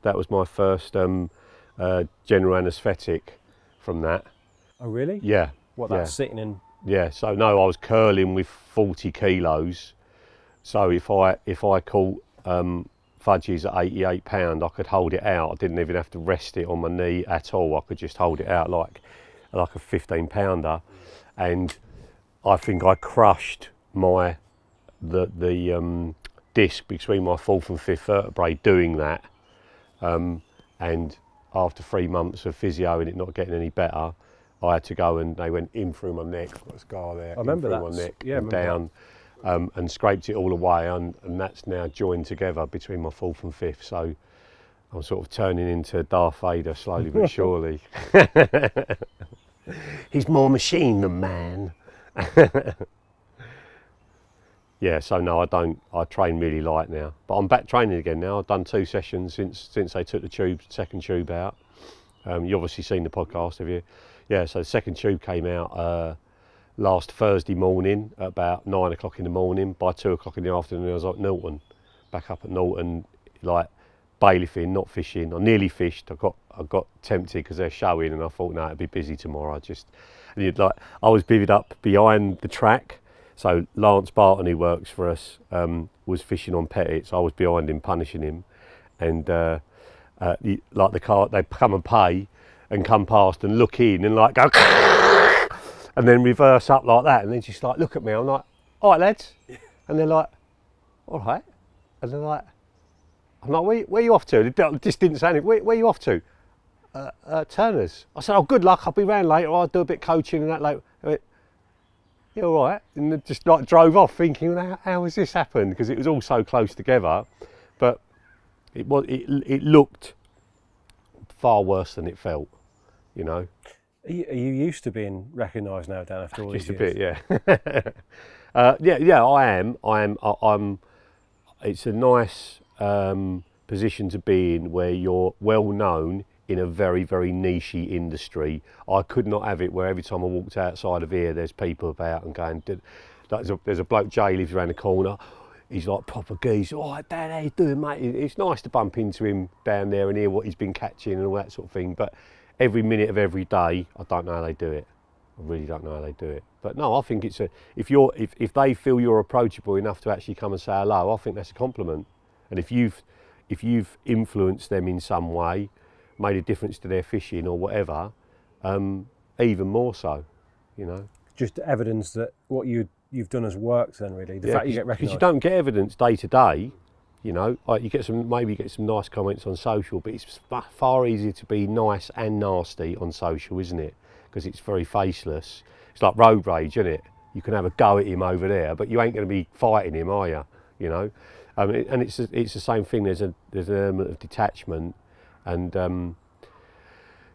That was my first general anaesthetic from that. Oh really? Yeah. What, that's sitting in? Yeah, so no, I was curling with 40 kilos. So if I caught fudges at 88 pound, I could hold it out. I didn't even have to rest it on my knee at all. I could just hold it out like a 15 pounder. And I think I crushed the disc between my fourth and fifth vertebrae doing that. And after 3 months of physio and it not getting any better, I had to go and they went in through my neck. I've got a scar there. I remember that. My neck Yeah, and down, and scraped it all away, and that's now joined together between my fourth and fifth. So I'm sort of turning into Darth Vader slowly but surely. He's more machine than man. Yeah, so no, I train really light now, but I'm back training again now. I've done 2 sessions since they took the second tube out. You've obviously seen the podcast, have you? Yeah, so the second tube came out last Thursday morning at about 9 o'clock in the morning. By 2 o'clock in the afternoon, I was at Norton, back up at Norton, like bailiffing, not fishing. I nearly fished. I got tempted because they're showing, and I thought, no, it'd be busy tomorrow. I was bivvied up behind the track. So Lance Barton, who works for us, was fishing on pettits. I was behind him, punishing him, and like the car, they come and pay, and come past and look in and like go, and then reverse up like that, and then just like look at me. I'm like, all right, lads, and they're like, all right, and they're like, I'm like, where are you off to? They just didn't say anything. Where are you off to? Turner's. I said, oh, good luck. I'll be round later. I'll do a bit of coaching and that later. Yeah, all right, and then just like drove off thinking, how has this happened? Because it was all so close together, but it looked far worse than it felt, you know. Are you used to being recognised now, Dan, after all these years? Just a bit, yeah. Yeah, I am. It's a nice position to be in where you're well known in a very, very niche-y industry. I could not have it where every time I walked outside of here, there's people about and going, there's a bloke, Jay, lives around the corner. He's like proper geese. Oh, Dad, how you doing, mate? It's nice to bump into him down there and hear what he's been catching and all that sort of thing. But every minute of every day, I don't know how they do it. I really don't know how they do it. But no, I think it's if they feel you're approachable enough to actually come and say hello, I think that's a compliment. And if you've influenced them in some way, made a difference to their fishing or whatever, even more so, you know. Just evidence that what you've done has worked then, really. The fact you get recognised. Because you don't get evidence day to day, you know. Like you get maybe you get some nice comments on social, but it's far easier to be nice and nasty on social, isn't it? Because it's very faceless. It's like road rage, isn't it? You can have a go at him over there, but you ain't going to be fighting him, are you? You know. And it's the same thing. There's an element of detachment. And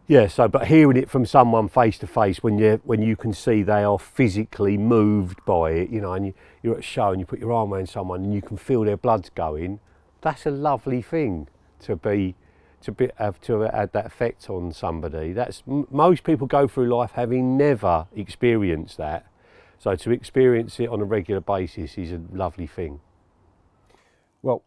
yeah, so but hearing it from someone face to face, when you can see they are physically moved by it, you know, and you're at a show and you put your arm around someone and you can feel their blood's going, that's a lovely thing to have had that effect on somebody. Most people go through life having never experienced that, so to experience it on a regular basis is a lovely thing. Well,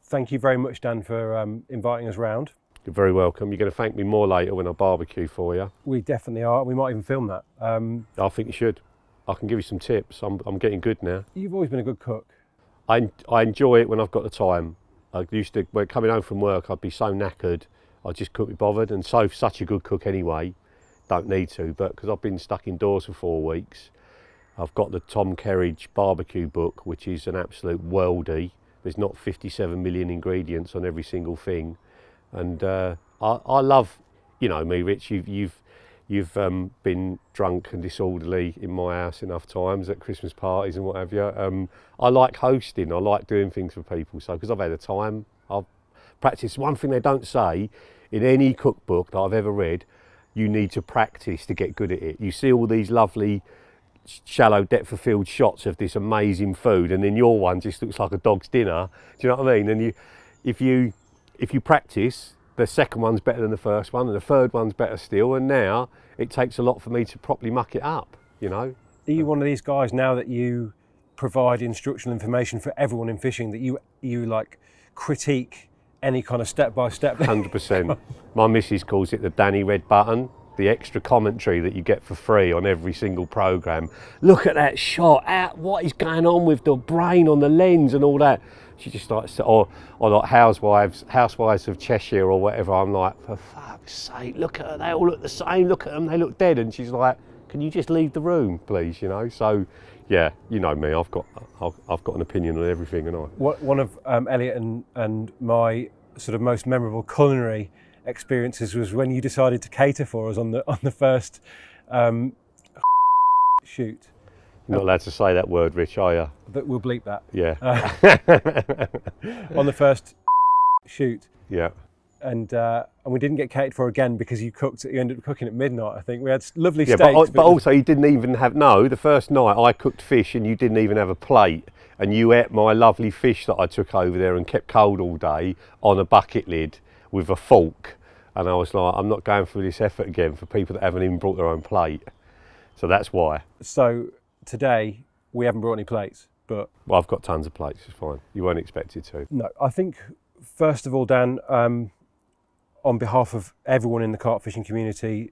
thank you very much, Dan, for inviting us round. You're very welcome. You're going to thank me more later when I barbecue for you. We definitely are. We might even film that. I think you should. I can give you some tips. I'm getting good now. You've always been a good cook. I enjoy it when I've got the time. I used to, when coming home from work, I'd be so knackered. I just couldn't be bothered, and such a good cook anyway. Don't need to, but because I've been stuck indoors for 4 weeks, I've got the Tom Kerridge barbecue book, which is an absolute worldie. There's not 57 million ingredients on every single thing. And I love, you know me, Rich, you've been drunk and disorderly in my house enough times at Christmas parties and what have you. I like hosting, I like doing things for people, so because I've had the time, I've practiced. One thing they don't say in any cookbook that I've ever read, you need to practice to get good at it. You see all these lovely shallow depth of field shots of this amazing food, and then your one just looks like a dog's dinner. Do you know what I mean? And if you practice, the second one's better than the first one, and the third one's better still, and now it takes a lot for me to properly muck it up, you know. Are you one of these guys now that you provide instructional information for everyone in fishing, that you like critique any kind of step-by-step. 100%. My missus calls it the Danny Red button, the extra commentary that you get for free on every single programme. Look at that shot, what is going on with the brain on the lens and all that. She just starts to, or like Housewives of Cheshire or whatever. I'm like, for fuck's sake, look at her, they all look the same, look at them, they look dead. And she's like, can you just leave the room, please, you know? So, yeah, you know me, I've got an opinion on everything, and One of Elliot and my sort of most memorable culinary experiences was when you decided to cater for us on the first shoot. You're not allowed to say that word, Rich, are you? But we'll bleep that. Yeah. On the first shoot. Yeah. And we didn't get catered for again because you ended up cooking at midnight, I think. We had lovely steaks. But also you didn't even have, the first night I cooked fish and you didn't even have a plate, and you ate my lovely fish that I took over there and kept cold all day on a bucket lid with a fork. And I was like, I'm not going through this effort again for people that haven't even brought their own plate. So that's why. So today we haven't brought any plates, but... Well, I've got tons of plates, it's fine. You weren't expected to. No, I think, first of all, Dan, on behalf of everyone in the carp fishing community,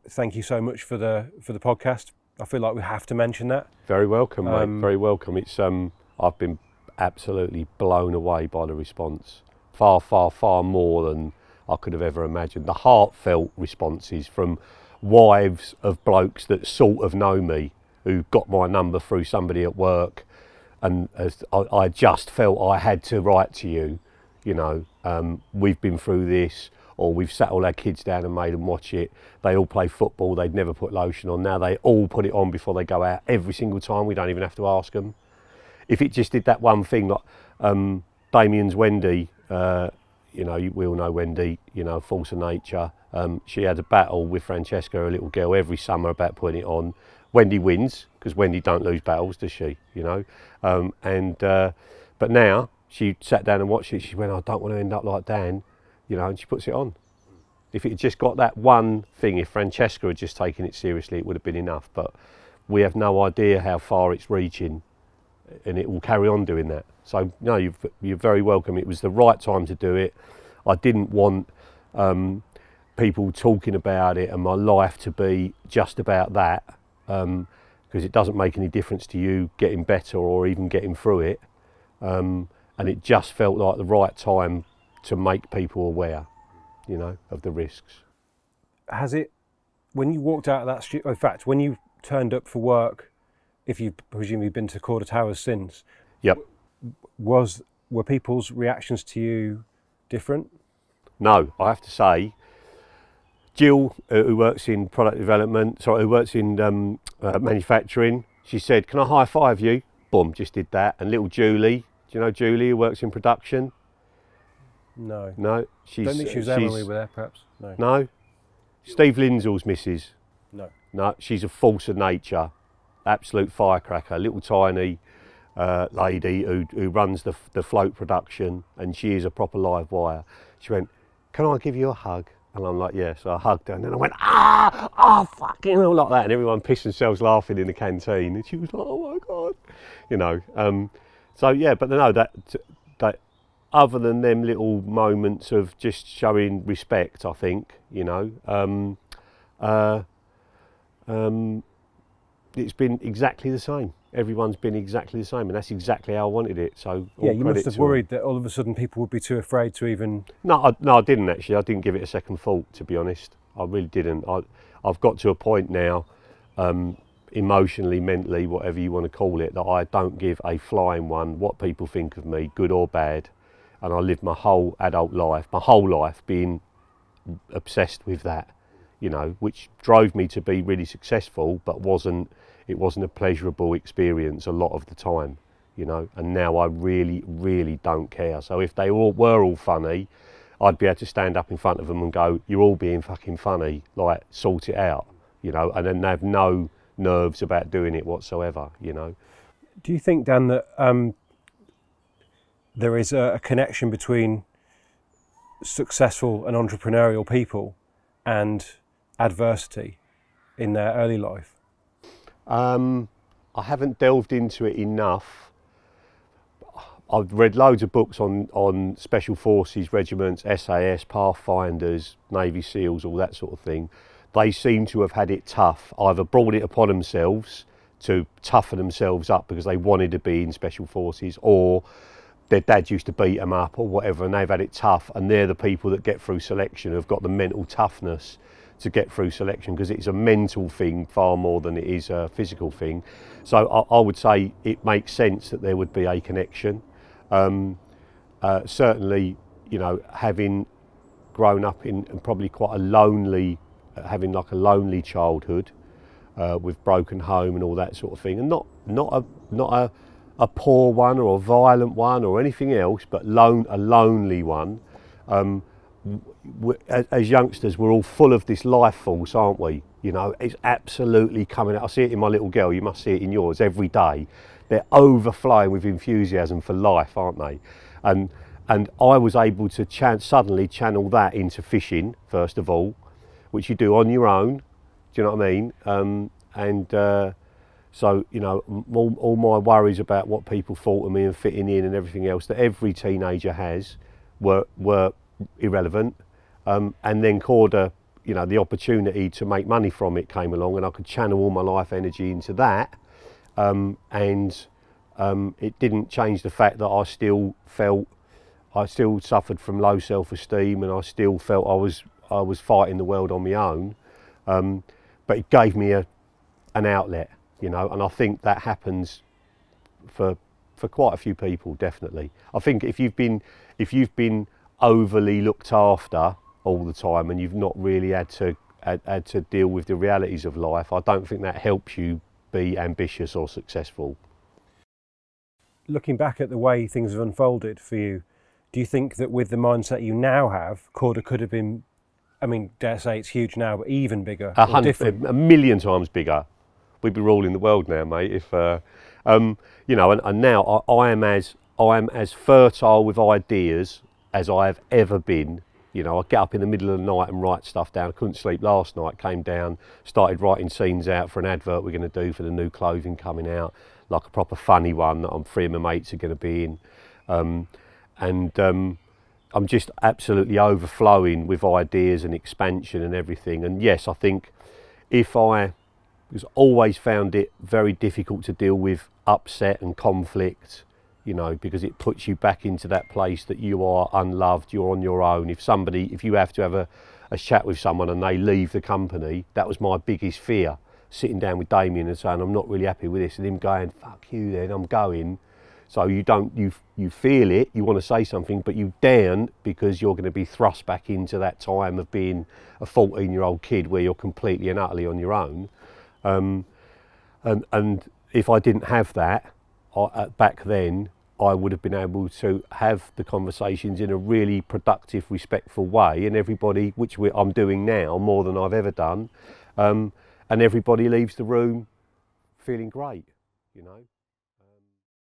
thank you so much for the podcast. I feel like we have to mention that. Very welcome, mate. Very welcome. It's I've been absolutely blown away by the response. Far, far, far more than I could have ever imagined. The heartfelt responses from wives of blokes that sort of know me, who got my number through somebody at work, and I just felt I had to write to you. You know, we've been through this, or we've sat all our kids down and made them watch it. They all play football, they'd never put lotion on. Now they all put it on before they go out every single time. We don't even have to ask them. If it just did that one thing, like Damien's Wendy, you know, we all know Wendy, you know, force of nature. She had a battle with Francesca, a little girl, every summer about putting it on. Wendy wins, because Wendy don't lose battles, does she? You know, but now she sat down and watched it. She went, I don't want to end up like Dan, you know, and she puts it on. If it had just got that one thing, if Francesca had just taken it seriously, it would have been enough. But we have no idea how far it's reaching, and it will carry on doing that. So no, you're very welcome. It was the right time to do it. I didn't want people talking about it and my life to be just about that, because it doesn't make any difference to you getting better or even getting through it. And it just felt like the right time to make people aware, you know, of the risks. Has it, when you walked out of that studio, in fact, when you turned up for work, if you've presumably been to Quarter Towers since, yep, were people's reactions to you different? No, I have to say, Jill, who works in product development, who works in manufacturing, she said, can I high five you? Boom, just did that. And little Julie, do you know Julie, who works in production? No. No, I don't think she was there when we were there, perhaps. No. No? Steve Lindsell's missus? No. No, she's a force of nature, absolute firecracker, little tiny lady who runs the float production, and she is a proper live wire. She went, can I give you a hug? And I'm like, yeah. So I hugged her, and then I went, fucking hell, like that. And everyone pissed themselves laughing in the canteen. And she was like, oh my God, you know. So yeah, but no, that other than them little moments of just showing respect, I think, you know, it's been exactly the same. Everyone's been exactly the same, and that's exactly how I wanted it. So yeah, you must have worried that all of a sudden people would be too afraid to even... No, I didn't actually. I didn't give it a second thought, to be honest. I really didn't. I've got to a point now, emotionally, mentally, whatever you want to call it, that I don't give a flying one what people think of me, good or bad. And I lived my whole adult life, being obsessed with that, you know, which drove me to be really successful, but it wasn't a pleasurable experience a lot of the time, you know. And now I really, really don't care. So if they were all funny, I'd be able to stand up in front of them and go, you're all being fucking funny, like, sort it out, you know, and then they have no nerves about doing it whatsoever, you know. Do you think, Dan, that there is a connection between successful and entrepreneurial people and adversity in their early life? I haven't delved into it enough, I've read loads of books on special forces regiments, SAS, Pathfinders, Navy SEALs, all that sort of thing. They seem to have had it tough, either brought it upon themselves to toughen themselves up because they wanted to be in special forces, or their dad used to beat them up or whatever, and they've had it tough, and they're the people that get through selection, who've got the mental toughness to get through selection, because it's a mental thing far more than it is a physical thing. So I would say it makes sense that there would be a connection. Certainly, you know, having grown up in probably quite a lonely, having like a lonely childhood with broken home and all that sort of thing, and not a poor one or a violent one or anything else, but a lonely one. As youngsters, we're all full of this life force, aren't we? You know, it's absolutely coming out. I see it in my little girl, you must see it in yours every day. They're overflowing with enthusiasm for life, aren't they? And I was able to suddenly channel that into fishing, first of all, which you do on your own. Do you know what I mean? So, you know, all my worries about what people thought of me and fitting in and everything else that every teenager has were irrelevant. And then Corda, you know, the opportunity to make money from it came along, and I could channel all my life energy into that. It didn't change the fact that I still suffered from low self-esteem, and I still felt I was fighting the world on my own. But it gave me an outlet, you know, and I think that happens for quite a few people, definitely. I think if you've been overly looked after all the time and you've not really had to deal with the realities of life, I don't think that helps you be ambitious or successful. Looking back at the way things have unfolded for you, do you think that with the mindset you now have, Corda could have been, I mean, dare say it's huge now, but even bigger, or different? A million times bigger. We'd be ruling the world now, mate. If you know, and now I am as fertile with ideas as I have ever been. You know, I get up in the middle of the night and write stuff down. I couldn't sleep last night, came down, started writing scenes out for an advert we're going to do for the new clothing coming out, like a proper funny one that 3 of my mates are going to be in. I'm just absolutely overflowing with ideas and expansion and everything. And yes, I think because always found it very difficult to deal with upset and conflict, you know, because it puts you back into that place that you are unloved, you're on your own. If you have to have a chat with someone and they leave the company, that was my biggest fear, sitting down with Damien and saying, I'm not really happy with this, and him going, fuck you then, I'm going. So you feel it, you want to say something, but you daren't, because you're going to be thrust back into that time of being a 14-year-old kid where you're completely and utterly on your own. And if I didn't have that back then, I would have been able to have the conversations in a really productive, respectful way, and everybody, I'm doing now more than I've ever done, and everybody leaves the room feeling great, you know.